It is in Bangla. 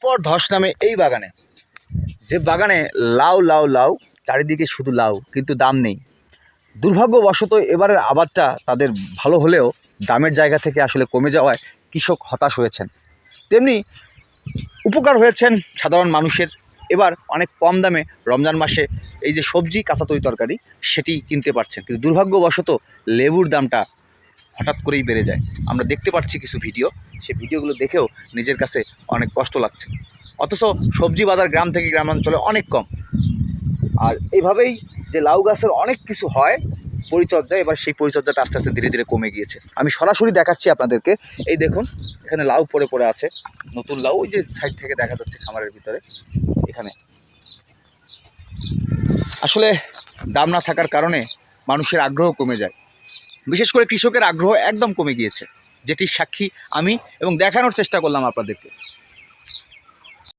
পর ধস নামে এই বাগানে, যে বাগানে লাউ লাউ লাউ, চারিদিকে শুধু লাউ, কিন্তু দাম নেই। দুর্ভাগ্যবশত এবারের আবাদটা তাদের ভালো হলেও দামের জায়গা থেকে আসলে কমে যাওয়ায় কৃষক হতাশ হয়েছেন। তেমনি উপকার হয়েছেন সাধারণ মানুষের। এবার অনেক কম দামে রমজান মাসে এই যে সবজি, কাঁচা তরকারি সেটি কিনতে পারছেন। কিন্তু দুর্ভাগ্যবশত লেবুর দামটা হঠাৎ করেই বেড়ে যায়। আমরা দেখতে পাচ্ছি কিছু ভিডিও, সেই ভিডিওগুলো দেখেও নিজের কাছে অনেক কষ্ট লাগছে। অথচ সবজি বাজার গ্রাম থেকে গ্রামাঞ্চলে অনেক কম। আর এইভাবেই যে লাউ গাছের অনেক কিছু হয় পরিচর্যা, এবার সেই পরিচর্যাটা আস্তে আস্তে ধীরে ধীরে কমে গিয়েছে। আমি সরাসরি দেখাচ্ছি আপনাদেরকে। এই দেখুন, এখানে লাউ পড়ে পড়ে আছে, নতুন লাউ, ওই যে সাইড থেকে দেখা যাচ্ছে খামারের ভিতরে। এখানে আসলে দাম না থাকার কারণে মানুষের আগ্রহ কমে যায়, বিশেষ করে কৃষকের আগ্রহ একদম কমে গিয়েছে, যেটির সাক্ষী আমি এবং দেখানোর চেষ্টা করলাম আপনাদেরকে।